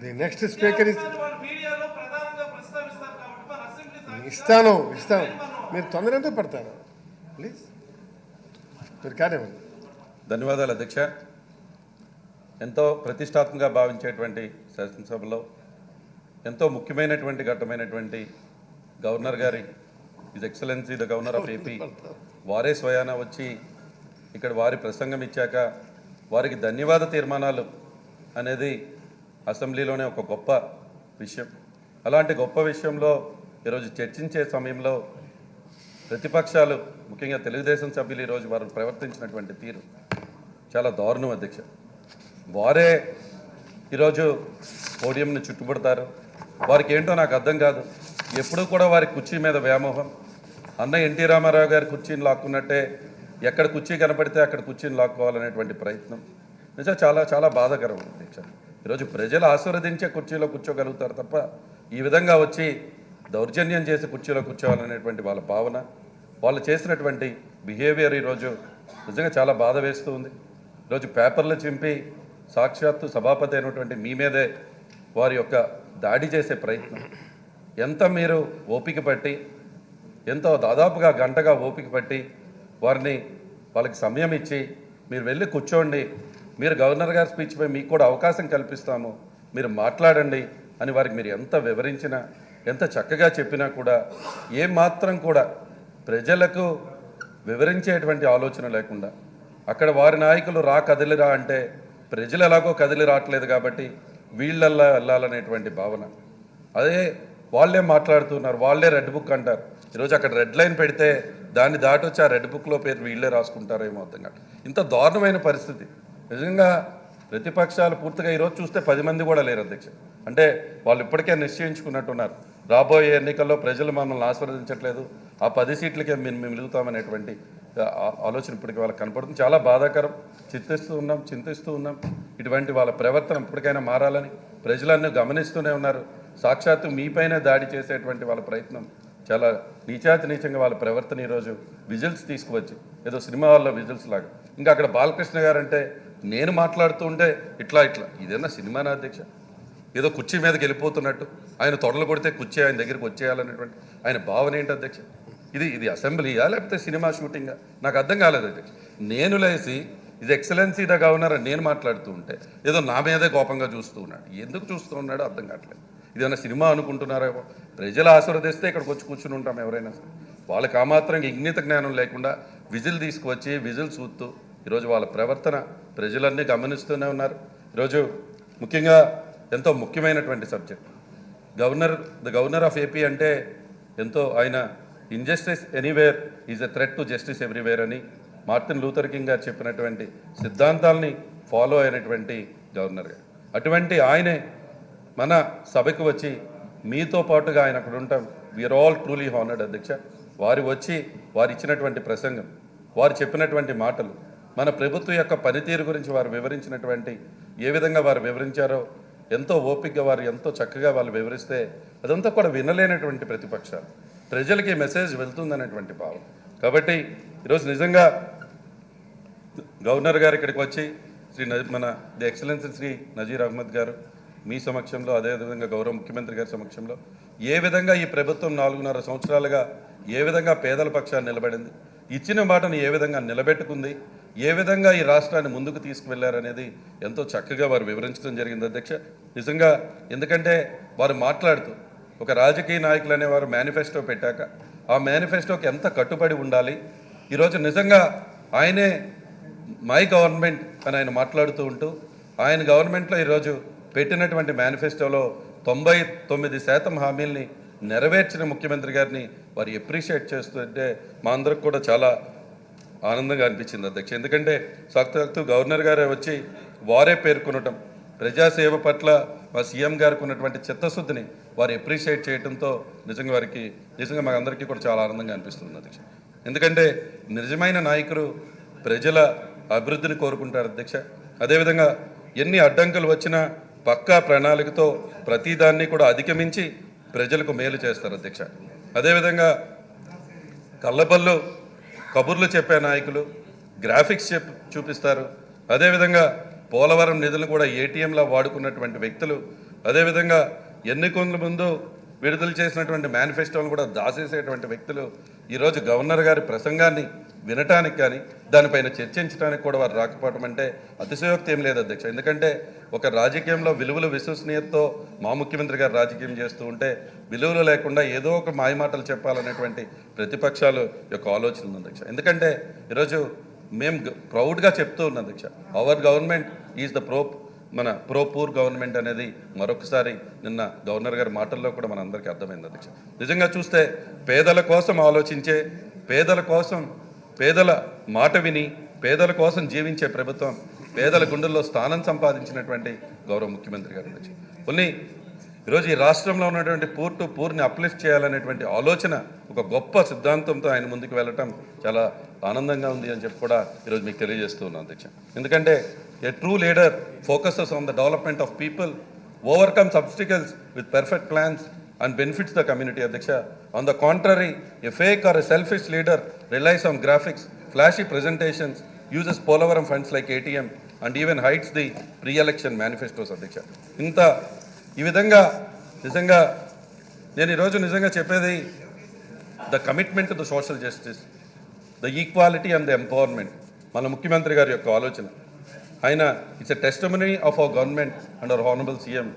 The next speaker ఇస్తాను మీరు తొందర ఎంతో పడతారు ప్లీజ్ మీరు కానివ్వండి. ధన్యవాదాలు అధ్యక్ష. ఎంతో ప్రతిష్టాత్మకంగా భావించేటువంటి శాసనసభలో ఎంతో ముఖ్యమైనటువంటి ఘట్టమైనటువంటి గవర్నర్ గారి his excellency the governor of AP వారే స్వయాన వచ్చి ఇక్కడ వారి ప్రసంగం ఇచ్చాక వారికి ధన్యవాద తీర్మానాలు అనేది అసెంబ్లీలోనే ఒక గొప్ప విషయం. అలాంటి గొప్ప విషయంలో ఈరోజు చర్చించే సమయంలో ప్రతిపక్షాలు ముఖ్యంగా తెలుగుదేశం సభ్యులు ఈరోజు వారు ప్రవర్తించినటువంటి తీరు చాలా దారుణం అధ్యక్ష. వారే ఈరోజు పోడియంని చుట్టుపడతారు. వారికి ఏంటో నాకు అర్థం కాదు. ఎప్పుడూ కూడా వారి కుర్చీ మీద వ్యామోహం. అన్న ఎన్టీ రామారావు గారి కుర్చీని లాక్కున్నట్టే ఎక్కడ కుర్చీ కనపడితే అక్కడ కుర్చీని లాక్కోవాలనేటువంటి ప్రయత్నం నిజంగా చాలా చాలా బాధాకరం అధ్యక్ష. ఈరోజు ప్రజలు ఆశీర్వదించే కుర్చీలో కూర్చోగలుగుతారు తప్ప ఈ విధంగా వచ్చి దౌర్జన్యం చేసి కుర్చీలో కూర్చోవాలనేటువంటి వాళ్ళ భావన, వాళ్ళు చేసినటువంటి బిహేవియర్ ఈరోజు నిజంగా చాలా బాధ వేస్తూ ఉంది. ఈరోజు పేపర్లు చింపి సాక్షాత్తు సభాపతి అయినటువంటి మీ మీదే వారి యొక్క దాడి చేసే ప్రయత్నం. ఎంత మీరు ఓపిక పట్టి ఎంతో దాదాపుగా గంటగా ఓపిక పట్టి వాళ్ళకి సమయం ఇచ్చి మీరు వెళ్ళి కూర్చోండి, మీరు గవర్నర్ గారి స్పీచ్పై మీకు కూడా అవకాశం కల్పిస్తాము, మీరు మాట్లాడండి అని వారికి మీరు ఎంత వివరించినా ఎంత చక్కగా చెప్పినా కూడా ఏమాత్రం కూడా ప్రజలకు వివరించేటువంటి ఆలోచన లేకుండా అక్కడ వారి నాయకులు కదిలిరా అంటే ప్రజలు ఎలాగో కదిలి రావట్లేదు కాబట్టి వీళ్ళల్లా వెళ్ళాలనేటువంటి భావన. అదే వాళ్ళే మాట్లాడుతున్నారు, వాళ్ళే రెడ్ బుక్ అంటారు. ఈరోజు అక్కడ రెడ్ లైన్ పెడితే దాన్ని దాటొచ్చి ఆ రెడ్ బుక్లో పేరు వీళ్ళే రాసుకుంటారేమో అర్థం కాదు. ఇంత దారుణమైన పరిస్థితి. నిజంగా ప్రతిపక్షాలు పూర్తిగా ఈరోజు చూస్తే 10 మంది కూడా లేరు అధ్యక్ష. అంటే వాళ్ళు ఇప్పటికే నిశ్చయించుకున్నట్టున్నారు, రాబోయే ఎన్నికల్లో ప్రజలు మమ్మల్ని ఆశీర్వదించట్లేదు, ఆ 10 సీట్లకే మేము మిగులుతామనేటువంటి ఆలోచన ఇప్పటికీ వాళ్ళకి కనపడుతుంది. చాలా బాధాకరం. చింతిస్తూ ఉన్నాం. ఇటువంటి వాళ్ళ ప్రవర్తన ఇప్పటికైనా మారాలని ప్రజలన్నీ గమనిస్తూనే ఉన్నారు. సాక్షాత్తు మీపైనే దాడి చేసేటువంటి వాళ్ళ ప్రయత్నం చాలా నీచంగా వాళ్ళ ప్రవర్తన ఈరోజు విజిల్స్ తీసుకువచ్చి ఏదో సినిమా వాళ్ళ విజిల్స్ లాగా. ఇంకా అక్కడ బాలకృష్ణ గారు అంటే నేను మాట్లాడుతూ ఉంటే ఇట్లా ఇదేనా సినిమానా అధ్యక్ష? ఏదో కుర్చీ మీదకి వెళ్ళిపోతున్నట్టు ఆయన తొడలు కొడితే కుర్చీ ఆయన దగ్గరికి వచ్చేయాలనేటువంటి ఆయన భావన ఏంటి అధ్యక్ష? ఇది అసెంబ్లీయా లేకపోతే సినిమా షూటింగా? నాకు అర్థం కాలేదు అధ్యక్ష. నేను లేసి ఇది ఎక్సలెన్సీ ద గవర్నర్ అని నేను మాట్లాడుతూ ఉంటే ఏదో నా మీదే కోపంగా చూస్తూ ఉన్నాడు. ఎందుకు చూస్తూ ఉన్నాడో అర్థం కావట్లేదు. ఇదేమన్నా సినిమా అనుకుంటున్నారేమో. ప్రజలు ఆశీర్వదిస్తే ఇక్కడికి వచ్చి కూర్చుని ఉంటాం ఎవరైనా సరే. వాళ్ళకి ఆ మాత్రం ఇంగిత జ్ఞానం లేకుండా విజిల్ తీసుకువచ్చి విజిల్ చూస్తూ ఈరోజు వాళ్ళ ప్రవర్తన ప్రజలన్నీ గమనిస్తూనే ఉన్నారు. ఈరోజు ముఖ్యంగా ఎంతో ముఖ్యమైనటువంటి subject the governor of AP అంటే ఎంతో ఆయన injustice anywhere is a threat to justice everywhere అని మార్టిన్ లూథర్ కింగ్ గారు చెప్పినటువంటి సిద్ధాంతాలని ఫాలో అయినటువంటి గవర్నర్ గారు. అటువంటి ఆయనే మన సభకు వచ్చి మీతో పాటుగా ఆయన అక్కడ ఉంటాం. వీఆర్ ఆల్ ట్రూలీ హానర్డ్ అధ్యక్ష. వారు వచ్చి వారు ఇచ్చినటువంటి ప్రసంగం, వారు చెప్పినటువంటి మాటలు, మన ప్రభుత్వం యొక్క పనితీరు గురించి వారు వివరించినటువంటి ఏ విధంగా వారు వివరించారో ఎంతో ఓపికగా వారు ఎంతో చక్కగా వాళ్ళు వివరిస్తే అదంతా కూడా వినలేనటువంటి ప్రతిపక్షాలు ప్రజలకి మెసేజ్ వెళ్తుందనేటువంటి భావం. కాబట్టి ఈరోజు నిజంగా గవర్నర్ గారు ఇక్కడికి వచ్చి మన ది ఎక్సలెన్సీ శ్రీ నజీర్ అహ్మద్ గారు మీ సమక్షంలో అదేవిధంగా గౌరవ ముఖ్యమంత్రి గారి సమక్షంలో ఏ విధంగా ఈ ప్రభుత్వం 4.5 సంవత్సరాలుగా ఏ విధంగా పేదల పక్షాన్ని నిలబడింది, ఇచ్చిన మాటను ఏ విధంగా నిలబెట్టుకుంది, ఏ విధంగా ఈ రాష్ట్రాన్ని ముందుకు తీసుకువెళ్లారనేది ఎంతో చక్కగా వారు వివరించడం జరిగింది అధ్యక్ష. నిజంగా ఎందుకంటే వారు మాట్లాడుతూ ఒక రాజకీయ నాయకులు అనేవారు మేనిఫెస్టో పెట్టాక ఆ మేనిఫెస్టోకి ఎంత కట్టుబడి ఉండాలి. ఈరోజు నిజంగా ఆయనే మై గవర్నమెంట్ అని ఆయన మాట్లాడుతూ ఉంటూ ఆయన గవర్నమెంట్లో ఈరోజు పెట్టినటువంటి మేనిఫెస్టోలో 99% హామీల్ని నెరవేర్చిన ముఖ్యమంత్రి గారిని వారు ఎప్రిషియేట్ చేస్తుంటే మా అందరికి కూడా చాలా ఆనందంగా అనిపించింది అధ్యక్ష. ఎందుకంటే సాక్షాత్తు గవర్నర్ గారే వచ్చి వారే పేర్కొనటం, ప్రజాసేవ పట్ల మా సీఎం గారికి ఉన్నటువంటి చిత్తశుద్ధిని వారు ఎప్రిషియేట్ చేయడంతో నిజంగా మాకు అందరికీ కూడా చాలా ఆనందంగా అనిపిస్తుంది అధ్యక్ష. ఎందుకంటే నిజమైన నాయకులు ప్రజల అభివృద్ధిని కోరుకుంటారు అధ్యక్ష. అదేవిధంగా ఎన్ని అడ్డంకులు వచ్చినా పక్కా ప్రణాళికతో ప్రతిదాన్ని కూడా అధిగమించి ప్రజలకు మేలు చేస్తారు అధ్యక్ష. అదేవిధంగా కళ్ళబల్లు కబుర్లు చెప్పే నాయకులు గ్రాఫిక్స్ చూపిస్తారు. అదేవిధంగా పోలవరం నిధులను కూడా ఏటీఎంలా వాడుకున్నటువంటి వ్యక్తులు అదేవిధంగా ఎన్నికల ముందు విడుదల చేసినటువంటి మేనిఫెస్టోను కూడా దాచేసేటువంటి వ్యక్తులు ఈరోజు గవర్నర్ గారి ప్రసంగాన్ని వినటానికి కానీ దానిపైన చర్చించడానికి కూడా వారు రాకపోవడం అంటే అతిశయోక్తి ఏం లేదు అధ్యక్ష. ఎందుకంటే ఒక రాజకీయంలో విలువలు విశ్వసనీయతతో మా ముఖ్యమంత్రి గారు రాజకీయం చేస్తూ ఉంటే విలువలు లేకుండా ఏదో ఒక మాయమాటలు చెప్పాలనేటువంటి ప్రతిపక్షాలు యొక్క ఆలోచన ఉంది అధ్యక్ష. ఎందుకంటే ఈరోజు మేము ప్రౌడ్గా చెప్తూ ఉన్నాం అధ్యక్ష, our government is the pro poor government అనేది మరొకసారి నిన్న గవర్నర్ గారి మాటల్లో కూడా మన అందరికీ అర్థమైంది అధ్యక్ష. నిజంగా చూస్తే పేదల కోసం ఆలోచించే, పేదల మాట విని పేదల కోసం జీవించే ప్రభుత్వం, పేదల గుండెల్లో స్థానం సంపాదించినటువంటి గౌరవ ముఖ్యమంత్రి గారు అధ్యక్ష. కొన్ని ఈరోజు ఈ రాష్ట్రంలో ఉన్నటువంటి పూర్ టు పూర్ని అప్లిఫ్ట్ చేయాలనేటువంటి ఆలోచన ఒక గొప్ప సిద్ధాంతంతో ఆయన ముందుకు వెళ్ళటం చాలా ఆనందంగా ఉంది అని చెప్పి కూడా ఈరోజు మీకు తెలియజేస్తూ ఉన్నాను అధ్యక్ష. ఎందుకంటే ఏ true leader focuses on the development of people, overcomes obstacles with perfect plans and benefits the community, Adhyaksha. On the contrary, a fake or a selfish leader relies on graphics, flashy presentations, uses Polavaram funds like ATM, and even hides the pre-election manifestos, Adhyaksha. ఈ విధంగా నిజంగా నేను ఈరోజు నిజంగా చెప్పేది the commitment to the social justice, the equality and the empowerment మన ముఖ్యమంత్రి గారి యొక్క ఆలోచన. ఆయన it's a testimony of our government and hour honourable CM